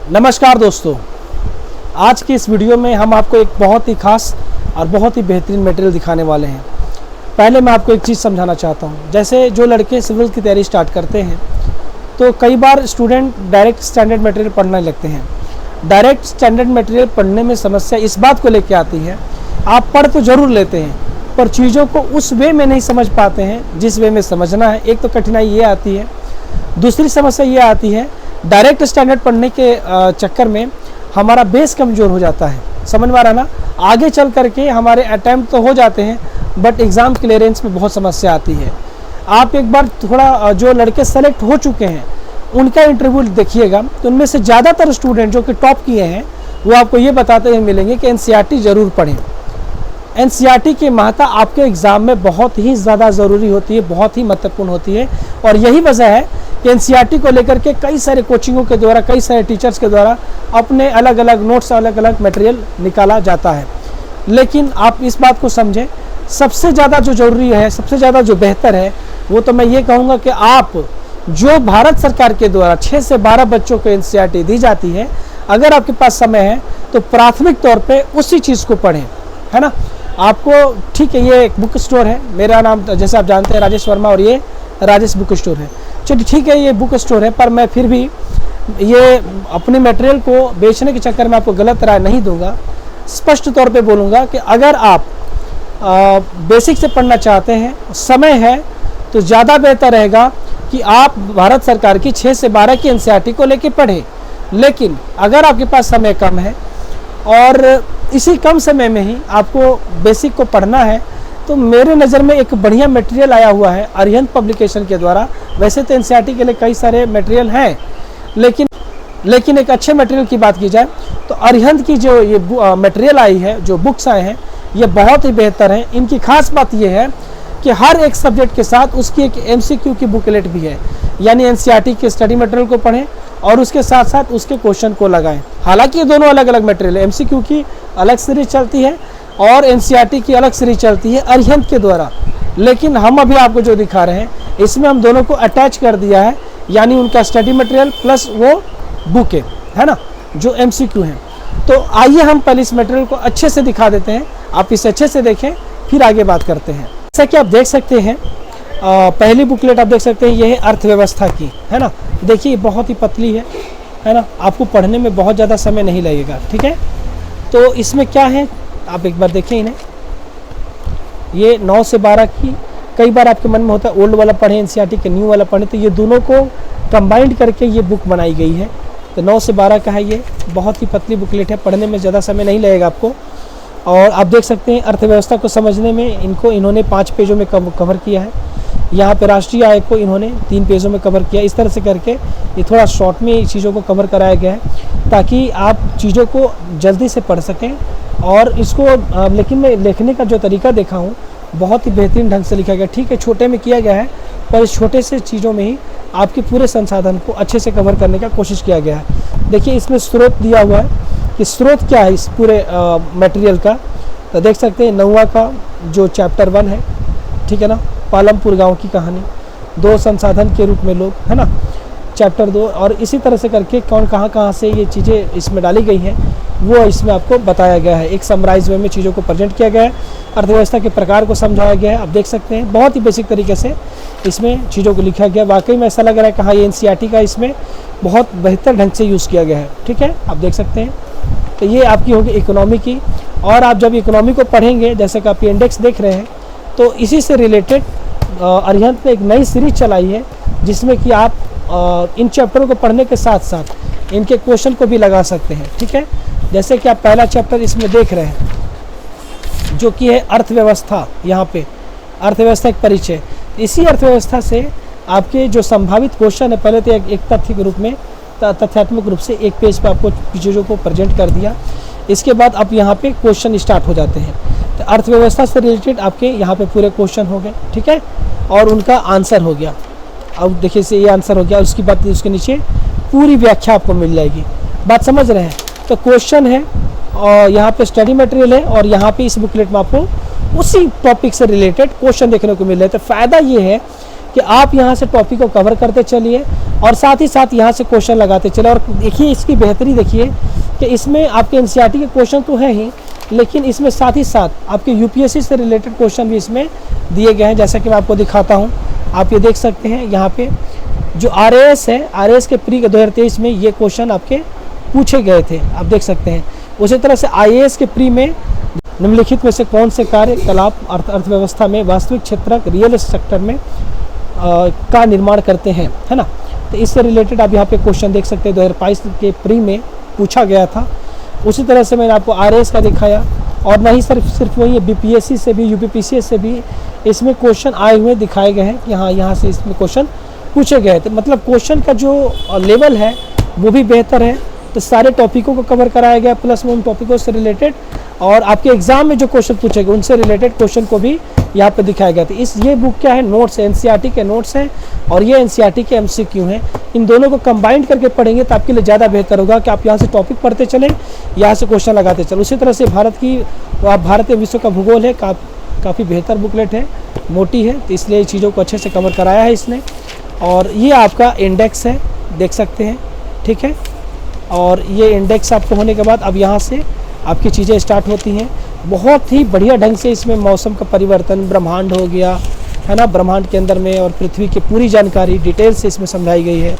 नमस्कार दोस्तों, आज की इस वीडियो में हम आपको एक बहुत ही खास और बहुत ही बेहतरीन मटेरियल दिखाने वाले हैं। पहले मैं आपको एक चीज़ समझाना चाहता हूं। जैसे जो लड़के सिविल की तैयारी स्टार्ट करते हैं तो कई बार स्टूडेंट डायरेक्ट स्टैंडर्ड मटेरियल पढ़ने लगते हैं। डायरेक्ट स्टैंडर्ड मटेरियल पढ़ने में समस्या इस बात को लेकर आती है, आप पढ़ तो ज़रूर लेते हैं पर चीज़ों को उस वे में नहीं समझ पाते हैं जिस वे में समझना है। एक तो कठिनाई ये आती है। दूसरी समस्या ये आती है, डायरेक्ट स्टैंडर्ड पढ़ने के चक्कर में हमारा बेस कमज़ोर हो जाता है। समझ में आ रहा ना? आगे चल करके हमारे अटैम्प्ट तो हो जाते हैं बट एग्ज़ाम क्लियरेंस में बहुत समस्या आती है। आप एक बार थोड़ा जो लड़के सेलेक्ट हो चुके हैं उनका इंटरव्यू देखिएगा तो उनमें से ज़्यादातर स्टूडेंट जो कि टॉप किए हैं वो आपको ये बताते हुए मिलेंगे कि एनसीईआरटी ज़रूर पढ़ें। एनसीईआरटी की महत्ता आपके एग्ज़ाम में बहुत ही ज़्यादा ज़रूरी होती है, बहुत ही महत्वपूर्ण होती है। और यही वजह है कि एनसीईआरटी को लेकर के कई सारे कोचिंगों के द्वारा, कई सारे टीचर्स के द्वारा अपने अलग अलग नोट्स, अलग अलग मटेरियल निकाला जाता है। लेकिन आप इस बात को समझें, सबसे ज़्यादा जो ज़रूरी है, सबसे ज़्यादा जो बेहतर है वो तो मैं ये कहूँगा कि आप जो भारत सरकार के द्वारा 6 से 12 बच्चों को एनसीईआरटी दी जाती है, अगर आपके पास समय है तो प्राथमिक तौर पे उसी चीज़ को पढ़ें, है ना। आपको ठीक है, ये एक बुक स्टोर है, मेरा नाम जैसे आप जानते हैं राजेश वर्मा और ये राजेश बुक स्टोर है। चलिए ठीक है, ये बुक स्टोर है पर मैं फिर भी ये अपने मटेरियल को बेचने के चक्कर में आपको गलत राय नहीं दूंगा। स्पष्ट तौर पे बोलूँगा कि अगर आप बेसिक से पढ़ना चाहते हैं, समय है, तो ज़्यादा बेहतर रहेगा कि आप भारत सरकार की 6 से 12 की एनसीईआरटी को लेके पढ़ें। लेकिन अगर आपके पास समय कम है और इसी कम समय में ही आपको बेसिक को पढ़ना है तो मेरे नज़र में एक बढ़िया मटेरियल आया हुआ है अरिहंत पब्लिकेशन के द्वारा। वैसे तो एनसीईआरटी के लिए कई सारे मटेरियल हैं, लेकिन एक अच्छे मटेरियल की बात की जाए तो अरिहंत की जो ये मटेरियल आई है, जो बुक्स आए हैं, ये बहुत ही बेहतर हैं। इनकी खास बात ये है कि हर एक सब्जेक्ट के साथ उसकी एक एमसीक्यू की बुकलेट भी है, यानी एनसीईआरटी के स्टडी मटेरियल को पढ़ें और उसके साथ साथ उसके क्वेश्चन को लगाएं। हालांकि ये दोनों अलग अलग मटेरियल है, एमसीक्यू की अलग सीरीज चलती है और एनसीईआरटी की अलग सीरीज चलती है अरिहंत के द्वारा। लेकिन हम अभी आपको जो दिखा रहे हैं इसमें हम दोनों को अटैच कर दिया है, यानी उनका स्टडी मटेरियल प्लस वो बुक है ना, जो एमसीक्यू है। तो आइए हम पहले इस मटेरियल को अच्छे से दिखा देते हैं, आप इसे अच्छे से देखें फिर आगे बात करते हैं। जैसा कि आप देख सकते हैं, पहली बुकलेट आप देख सकते हैं, ये है अर्थव्यवस्था की, है ना। देखिए बहुत ही पतली है ना, आपको पढ़ने में बहुत ज़्यादा समय नहीं लगेगा, ठीक है। तो इसमें क्या है आप एक बार देखें इन्हें, ये 9 से 12 की। कई बार आपके मन में होता है ओल्ड वाला पढ़ें एनसीईआरटी के, न्यू वाला पढ़ें, तो ये दोनों को कंबाइंड करके ये बुक बनाई गई है। तो 9 से 12 का है, ये बहुत ही पतली बुकलेट है, पढ़ने में ज़्यादा समय नहीं लगेगा आपको। और आप देख सकते हैं अर्थव्यवस्था को समझने में इन्होंने 5 पेजों में कवर किया है। यहाँ पे राष्ट्रीय आय को इन्होंने 3 पेजों में कवर किया। इस तरह से करके ये थोड़ा शॉर्ट में चीज़ों को कवर कराया गया है ताकि आप चीज़ों को जल्दी से पढ़ सकें। और इसको लेकिन मैं लिखने का जो तरीका देखा हूँ बहुत ही बेहतरीन ढंग से लिखा गया। ठीक है, छोटे में किया गया है पर इस छोटे से चीज़ों में ही आपके पूरे संसाधन को अच्छे से कवर करने का कोशिश किया गया है। देखिए इसमें स्रोत दिया हुआ है कि स्रोत क्या है इस पूरे मटेरियल का। तो देख सकते हैं 9वां का जो चैप्टर 1 है, ठीक है ना, पालमपुर गांव की कहानी, 2 संसाधन के रूप में लोग, है ना, चैप्टर 2। और इसी तरह से करके कौन कहाँ से ये चीज़ें इसमें डाली गई हैं वो इसमें आपको बताया गया है। एक समराइज वे में चीज़ों को प्रेजेंट किया गया है, अर्थव्यवस्था के प्रकार को समझाया गया है। आप देख सकते हैं बहुत ही बेसिक तरीके से इसमें चीज़ों को लिखा गया। वाकई में ऐसा लग रहा है कि हाँ, ये एनसीईआरटी का इसमें बहुत बेहतर ढंग से यूज़ किया गया है, ठीक है, आप देख सकते हैं। तो ये आपकी होगी इकोनॉमी की। और आप जब इकोनॉमी को पढ़ेंगे, जैसे कि आप इंडेक्स देख रहे हैं, तो इसी से रिलेटेड अरिहंत ने एक नई सीरीज चलाई है जिसमें कि आप इन चैप्टरों को पढ़ने के साथ साथ इनके क्वेश्चन को भी लगा सकते हैं, ठीक है। जैसे कि आप पहला चैप्टर इसमें देख रहे हैं जो कि है अर्थव्यवस्था। यहाँ पे अर्थव्यवस्था एक परिचय, इसी अर्थव्यवस्था से आपके जो संभावित क्वेश्चन है, पहले तो एक तथ्य के रूप में, तथ्यात्मक रूप से एक पेज पे आपको चीज़ों को प्रेजेंट कर दिया। इसके बाद आप यहाँ पे क्वेश्चन स्टार्ट हो जाते हैं। तो अर्थव्यवस्था से रिलेटेड आपके यहाँ पे पूरे क्वेश्चन हो गए, ठीक है, और उनका आंसर हो गया। अब देखिए से ये आंसर हो गया, उसकी बात उसके नीचे पूरी व्याख्या आपको मिल जाएगी। बात समझ रहे हैं? तो क्वेश्चन है और यहाँ पे स्टडी मटेरियल है और यहाँ पे इस बुकलेट में आपको उसी टॉपिक से रिलेटेड क्वेश्चन देखने को मिल रहे हैं। तो फ़ायदा ये है कि आप यहाँ से टॉपिक को कवर करते चलिए और साथ ही साथ यहाँ से क्वेश्चन लगाते चले। और देखिए इसकी बेहतरी देखिए कि इसमें आपके एनसीईआरटी के क्वेश्चन तो है ही, लेकिन इसमें साथ ही साथ आपके यूपीएससी से रिलेटेड क्वेश्चन भी इसमें दिए गए हैं। जैसा कि मैं आपको दिखाता हूँ, आप ये देख सकते हैं यहाँ पे जो आरएएस है, आरएएस के प्री 2023 में ये क्वेश्चन आपके पूछे गए थे, आप देख सकते हैं। उसी तरह से आईएएस के प्री में निम्नलिखित में से कौन से कार्यकलाप अर्थव्यवस्था में वास्तविक क्षेत्रक रियल सेक्टर में का निर्माण करते हैं, है ना। तो इससे रिलेटेड आप यहाँ पे क्वेश्चन देख सकते हैं, 2022 के प्री में पूछा गया था। उसी तरह से मैंने आपको आरएएस का दिखाया, और नहीं सिर्फ वही बीपीएससी से भी, यूपीपीसीएस से भी इसमें क्वेश्चन आए हुए दिखाए गए हैं कि हाँ यहाँ से इसमें क्वेश्चन पूछे गए थे। मतलब क्वेश्चन का जो लेवल है वो भी बेहतर है। तो सारे टॉपिकों को कवर कराया गया, प्लस उन टॉपिकों से रिलेटेड और आपके एग्जाम में जो क्वेश्चन पूछे गए उनसे रिलेटेड क्वेश्चन को भी यहाँ पे दिखाया गया था। ये बुक क्या है, नोट्स है, एनसीईआरटी के नोट्स हैं और ये एनसीईआरटी के एमसीक्यू हैं। इन दोनों को कंबाइंड करके पढ़ेंगे तो आपके लिए ज़्यादा बेहतर होगा कि आप यहाँ से टॉपिक पढ़ते चलें, यहाँ से क्वेश्चन लगाते चलें। उसी तरह से भारत या विश्व का भूगोल है, काफ़ी बेहतर बुकलेट है, मोटी है, तो इसलिए ये चीज़ों को अच्छे से कवर कराया है इसने। और ये आपका इंडेक्स है, देख सकते हैं, ठीक है। और ये इंडेक्स आपको होने के बाद अब यहाँ से आपकी चीज़ें स्टार्ट होती हैं। बहुत ही बढ़िया ढंग से इसमें मौसम का परिवर्तन, ब्रह्मांड हो गया, है ना, ब्रह्मांड के अंदर में और पृथ्वी की पूरी जानकारी डिटेल से इसमें समझाई गई है।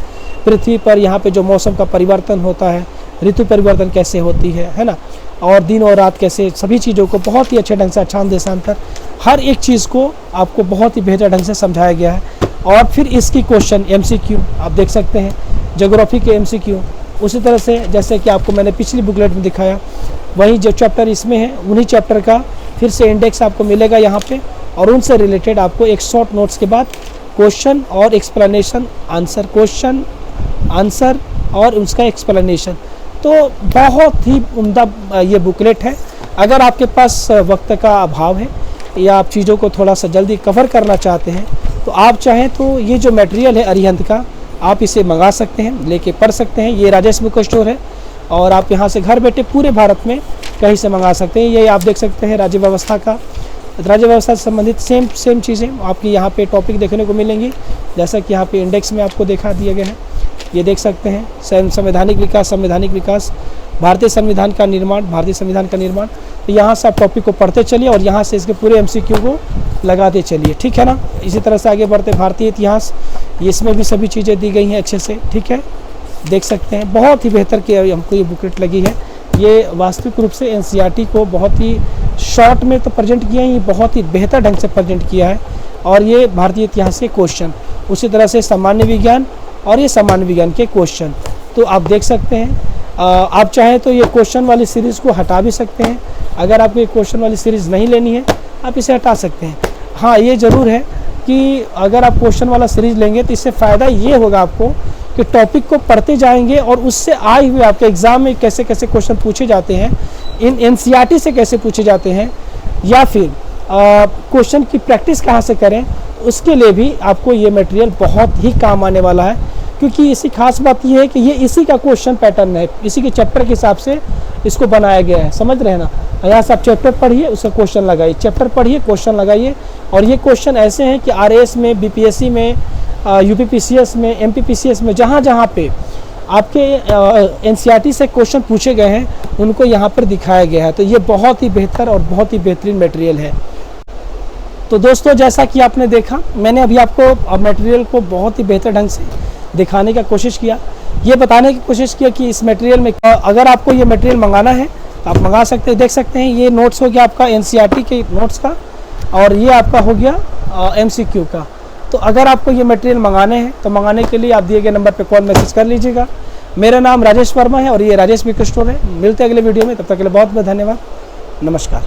पृथ्वी पर यहाँ पे जो मौसम का परिवर्तन होता है, ऋतु परिवर्तन कैसे होती है ना, और दिन और रात कैसे, सभी चीज़ों को बहुत ही अच्छे ढंग से, अक्षांश देशांतर, हर एक चीज़ को आपको बहुत ही बेहतर ढंग से समझाया गया है। और फिर इसकी क्वेश्चन एमसीक्यू आप देख सकते हैं, ज्योग्राफी के एमसीक्यू। उसी तरह से जैसे कि आपको मैंने पिछली बुकलेट में दिखाया, वही जो चैप्टर इसमें है उन्हीं चैप्टर का फिर से इंडेक्स आपको मिलेगा यहाँ पे, और उनसे रिलेटेड आपको एक शॉर्ट नोट्स के बाद क्वेश्चन और एक्सप्लेनेशन, आंसर, क्वेश्चन आंसर और उसका एक्सप्लेनेशन। तो बहुत ही उम्दा ये बुकलेट है। अगर आपके पास वक्त का अभाव है या आप चीज़ों को थोड़ा सा जल्दी कवर करना चाहते हैं तो आप चाहें तो ये जो मटेरियल है अरिहंत का, आप इसे मंगा सकते हैं, लेके पढ़ सकते हैं। ये राजेश बुक स्टोर है और आप यहाँ से घर बैठे पूरे भारत में कहीं से मंगा सकते हैं। ये आप देख सकते हैं राज्य व्यवस्था का, राज्य व्यवस्था से संबंधित सेम चीज़ें आपकी यहाँ पे टॉपिक देखने को मिलेंगी। जैसा कि यहाँ पे इंडेक्स में आपको दिखा दिया गया है, ये देख सकते हैं, संवैधानिक विकास, भारतीय संविधान का निर्माण। तो यहाँ से आप टॉपिक को पढ़ते चलिए और यहाँ से इसके पूरे एमसीक्यू को लगाते चलिए, ठीक है ना। इसी तरह से आगे बढ़ते, भारतीय इतिहास, इसमें भी सभी चीज़ें दी गई हैं अच्छे से, ठीक है, देख सकते हैं। बहुत ही बेहतर की हमको ये बुकलेट लगी है। ये वास्तविक रूप से एनसीईआरटी को बहुत ही शॉर्ट में तो प्रेजेंट किया है, ये बहुत ही बेहतर ढंग से प्रेजेंट किया है। और ये भारतीय इतिहास के क्वेश्चन, उसी तरह से सामान्य विज्ञान और ये सामान्य विज्ञान के क्वेश्चन, तो आप देख सकते हैं। आप चाहें तो ये क्वेश्चन वाली सीरीज़ को हटा भी सकते हैं। अगर आपको ये क्वेश्चन वाली सीरीज़ नहीं लेनी है आप इसे हटा सकते हैं। हाँ, ये ज़रूर है कि अगर आप क्वेश्चन वाला सीरीज़ लेंगे तो इससे फ़ायदा ये होगा आपको कि टॉपिक को पढ़ते जाएंगे और उससे आए हुए आपके एग्ज़ाम में कैसे कैसे क्वेश्चन पूछे जाते हैं, इन एनसीईआरटी से कैसे पूछे जाते हैं, या फिर क्वेश्चन की प्रैक्टिस कहाँ से करें, उसके लिए भी आपको ये मटेरियल बहुत ही काम आने वाला है। क्योंकि इसी खास बात ये है कि ये इसी का क्वेश्चन पैटर्न है, इसी के चैप्टर के हिसाब से इसको बनाया गया है, समझ रहे हैं ना। यहाँ से आप चैप्टर पढ़िए, उसका क्वेश्चन लगाइए, चैप्टर पढ़िए, क्वेश्चन लगाइए। और ये क्वेश्चन ऐसे हैं कि आरएएस में, बीपीएससी में, यूपीपीसीएस में, एमपीपीसीएस में, जहाँ जहाँ पे आपके एनसीईआरटी से क्वेश्चन पूछे गए हैं उनको यहाँ पर दिखाया गया है। तो ये बहुत ही बेहतर और बहुत ही बेहतरीन मटेरियल है। तो दोस्तों, जैसा कि आपने देखा, मैंने अभी आपको मटेरियल को बहुत ही बेहतर ढंग से दिखाने का कोशिश किया, ये बताने की कोशिश किया कि इस मटेरियल में अगर आपको ये मटेरियल मंगाना है तो आप मंगा सकते हैं। देख सकते हैं ये नोट्स हो गया आपका एनसीईआरटी के नोट्स का, और ये आपका हो गया एमसीक्यू का। तो अगर आपको ये मटेरियल मंगाने हैं तो मंगाने के लिए आप दिए गए नंबर पर कॉल मैसेज कर लीजिएगा। मेरा नाम राजेश वर्मा है और ये राजेश बुक स्टोर है। मिलते हैं अगले वीडियो में, तब तक के लिए बहुत बहुत धन्यवाद, नमस्कार।